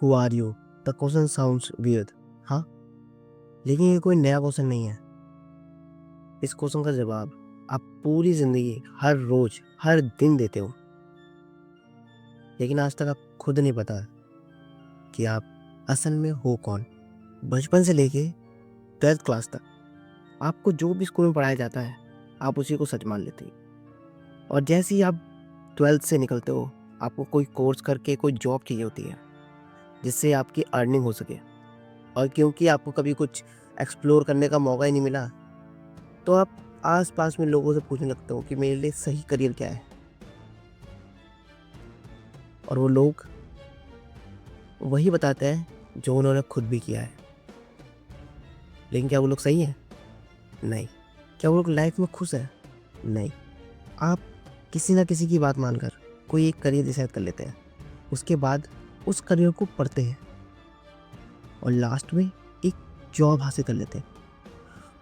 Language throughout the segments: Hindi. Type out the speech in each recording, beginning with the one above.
Who are you? The question sounds weird. हाँ, लेकिन ये कोई नया क्वेश्चन नहीं है। इस क्वेश्चन का जवाब आप पूरी ज़िंदगी, हर रोज़, हर दिन देते हो। लेकिन आज तक आप खुद नहीं पता कि आप असल में हो कौन। बचपन से लेके 12th क्लास तक आपको जो भी स्कूल में पढ़ाया जाता है, आप उसी को सच मान लेते हो। और जैसे ही आप 12th से निकलते हो, आपको कोई कोर्स करके कोई जॉब चाहिए होती है, जिससे आपकी अर्निंग हो सके। और क्योंकि आपको कभी कुछ एक्सप्लोर करने का मौका ही नहीं मिला, तो आप आस-पास में लोगों से पूछने लगते हो कि मेरे लिए सही करियर क्या है? और वो लोग वही बताते हैं जो उन्होंने खुद भी किया है। लेकिन क्या वो लोग सही हैं? नहीं। क्या वो लोग लाइफ में खुश हैं? नहीं। आप किसी न किसी की बात मानकर कोई एक करियर डिसाइड कर लेते हैं। उसके बाद उस करियर को पढ़ते हैं और लास्ट में एक जॉब हासिल कर लेते हैं।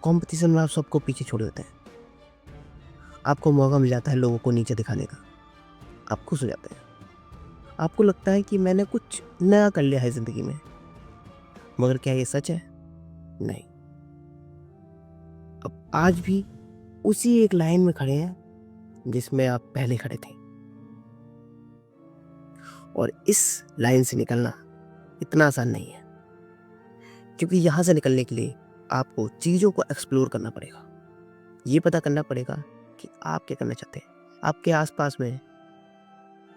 कॉम्पिटिशन में आप सबको पीछे छोड़ देते हैं। आपको मौका मिल जाता है लोगों को नीचे दिखाने का। आप खुश हो जाते हैं। आपको लगता है कि मैंने कुछ नया कर लिया है ज़िंदगी में। मगर क्या ये सच है? नहीं। अब आज भी उसी एक लाइन में खड़े हैं जिसमें आप पहले खड़े थे। और इस लाइन से निकलना इतना आसान नहीं है, क्योंकि यहाँ से निकलने के लिए आपको चीज़ों को एक्सप्लोर करना पड़ेगा। ये पता करना पड़ेगा कि आप क्या करना चाहते हैं। आपके आसपास में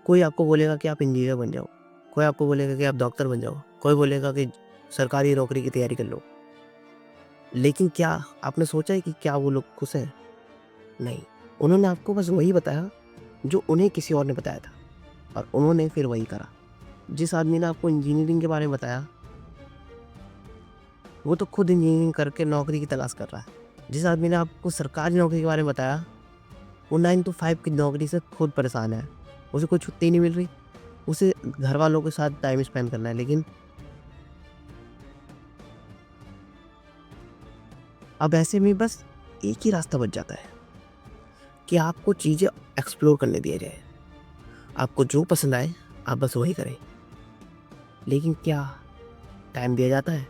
कोई आपको बोलेगा कि आप इंजीनियर बन जाओ, कोई आपको बोलेगा कि आप डॉक्टर बन जाओ, कोई बोलेगा कि सरकारी नौकरी की तैयारी कर लो। लेकिन क्या आपने सोचा है कि क्या वो लोग खुश हैं? नहीं। उन्होंने आपको बस वही बताया जो उन्हें किसी और ने बताया था, और उन्होंने फिर वही करा। जिस आदमी ने आपको इंजीनियरिंग के बारे में बताया, वो तो खुद इंजीनियरिंग करके नौकरी की तलाश कर रहा है। जिस आदमी ने आपको सरकारी नौकरी के बारे में बताया, वो 9 to 5 की नौकरी से खुद परेशान है। उसे कोई छुट्टी नहीं मिल रही, उसे घर वालों के साथ टाइम स्पेंड करना है। लेकिन अब ऐसे में बस एक ही रास्ता बच जाता है कि आपको चीज़ें एक्सप्लोर करने दिया जाए। आपको जो पसंद आए, आप बस वही करें। लेकिन क्या टाइम दिया जाता है?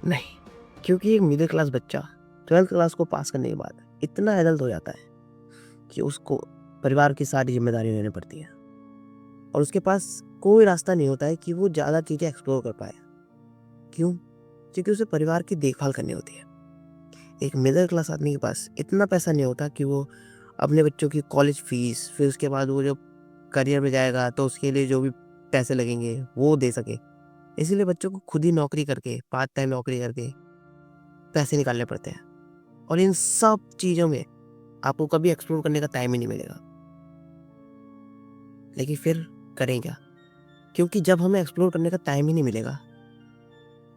नहीं। क्योंकि एक मिडिल क्लास बच्चा 12th क्लास को पास करने के बाद इतना एडल्ट हो जाता है कि उसको परिवार की सारी ज़िम्मेदारी लेनी पड़ती है, और उसके पास कोई रास्ता नहीं होता है कि वो ज़्यादा चीज़ें एक्सप्लोर कर पाए। क्यों? क्योंकि उसे परिवार की देखभाल करनी होती है। एक मिडिल क्लास आदमी के पास इतना पैसा नहीं होता कि वो अपने बच्चों की कॉलेज फीस, फिर उसके बाद वो जब करियर में जाएगा तो उसके लिए जो भी पैसे लगेंगे वो दे सके। इसीलिए बच्चों को खुद ही नौकरी करके, पार्ट टाइम नौकरी करके पैसे निकालने पड़ते हैं। और इन सब चीज़ों में आपको कभी एक्सप्लोर करने का टाइम ही नहीं मिलेगा। लेकिन फिर करें क्या? क्योंकि जब हमें एक्सप्लोर करने का टाइम ही नहीं मिलेगा,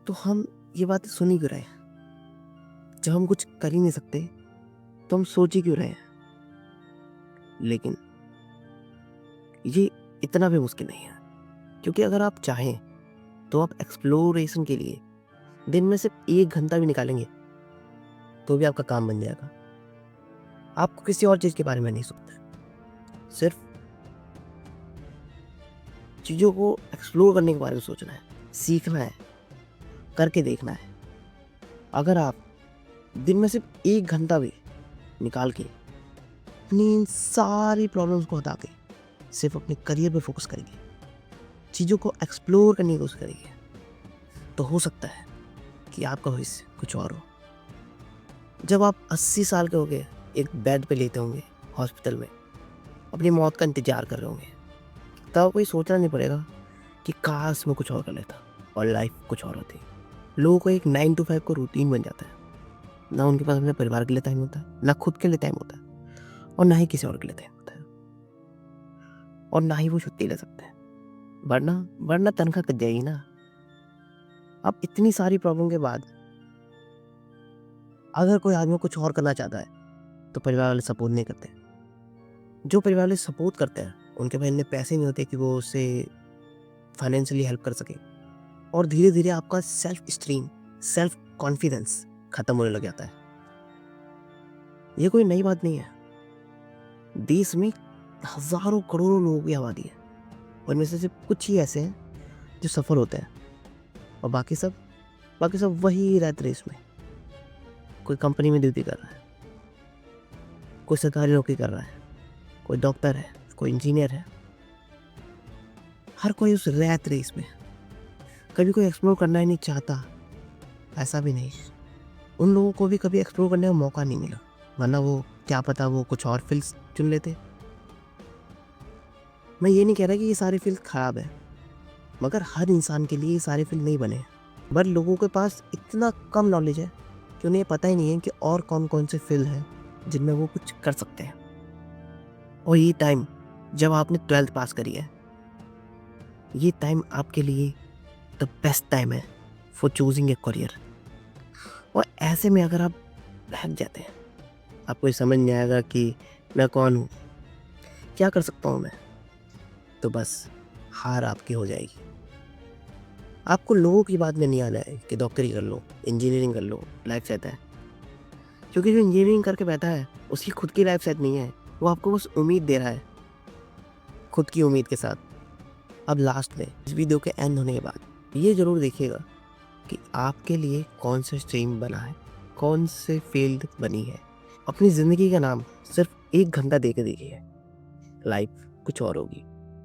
तो हम ये बातें सुन ही क्यों रहे हैं? जब हम कुछ कर ही नहीं सकते, तो हम सोच ही क्यों रहे हैं? लेकिन ये इतना भी मुश्किल नहीं है, क्योंकि अगर आप चाहें, तो आप एक्सप्लोरेशन के लिए दिन में सिर्फ 1 घंटा भी निकालेंगे, तो भी आपका काम बन जाएगा। आपको किसी और चीज़ के बारे में नहीं सोचना है। सिर्फ चीज़ों को एक्सप्लोर करने के बारे में सोचना है, सीखना है, करके देखना है। अगर आप दिन में सिर्फ 1 घंटा भी निकाल के अपनी इन सारी प्रॉब्लम्स को हटा के सिर्फ अपने करियर पे फोकस करेंगे, चीज़ों को एक्सप्लोर करने की कोशिश करेंगे, तो हो सकता है कि आपका भविष्य कुछ और हो। जब आप 80 साल के होंगे, एक बेड पे लेटे होंगे हॉस्पिटल में, अपनी मौत का इंतज़ार कर रहे होंगे, तब आपको ये सोचना नहीं पड़ेगा कि काश मैं कुछ और कर लेता और लाइफ कुछ और होती। लोगों को एक 9 to 5 का रूटीन बन जाता है। ना उनके पास अपने परिवार के लिए टाइम होता है, ना खुद के लिए टाइम होता है, और ना ही किसी और के लिए टाइम होता है, और ना ही वो छुट्टी ले सकते हैं। वरना वरना तनख्वाह कट जाएगी ना। अब इतनी सारी प्रॉब्लम के बाद अगर कोई आदमी कुछ और करना चाहता है, तो परिवार वाले सपोर्ट नहीं करते। जो परिवार वाले सपोर्ट करते हैं, उनके पास इतने पैसे नहीं होते कि वो उसे फाइनेंशियली हेल्प कर सके, और धीरे-धीरे आपका सेल्फ एस्टीम, सेल्फ कॉन्फिडेंस खत्म होने लग जाता है। ये कोई नई बात नहीं है। देश में हज़ारों करोड़ों लोगों की आबादी है, और इनमें से सिर्फ कुछ ही ऐसे हैं जो सफ़ल होते हैं, और बाकी सब वही रैट रेस में। कोई कंपनी में ड्यूटी कर रहा है, कोई सरकारी नौकरी कर रहा है, कोई डॉक्टर है, कोई इंजीनियर है। हर कोई उस रैट रेस में। कभी कोई एक्सप्लोर करना ही नहीं चाहता, ऐसा भी नहीं। उन लोगों को भी कभी एक्सप्लोर करने का मौका नहीं मिला, वरना वो क्या पता वो कुछ और फील्ड्स चुन लेते। मैं ये नहीं कह रहा कि ये सारे फील्ड ख़राब है, मगर हर इंसान के लिए ये सारे फील्ड नहीं बने। बट लोगों के पास इतना कम नॉलेज है कि उन्हें पता ही नहीं है कि और कौन कौन से फील्ड हैं जिनमें वो कुछ कर सकते हैं। और ये टाइम जब आपने 12th पास करी है, ये टाइम आपके लिए द बेस्ट टाइम है फॉर चूजिंग ए करियर। और ऐसे में अगर आप बहक जाते हैं, आपको ये समझ नहीं आएगा कि मैं कौन हूँ, क्या कर सकता हूँ मैं, तो बस हार आपकी हो जाएगी। आपको लोगों की बात में नहीं आना है कि डॉक्टरी कर लो, इंजीनियरिंग कर लो, लाइफ सेट है। क्योंकि जो इंजीनियरिंग करके बैठा है उसकी खुद की लाइफ सेट नहीं है, वो आपको बस उम्मीद दे रहा है, खुद की उम्मीद के साथ। अब लास्ट में इस वीडियो के एंड होने के बाद ये ज़रूर देखिएगा कि आपके लिए कौन सा स्ट्रीम बना है, कौन से फील्ड बनी है। अपनी ज़िंदगी का नाम सिर्फ 1 घंटा दे के देखिए, लाइफ कुछ और होगी।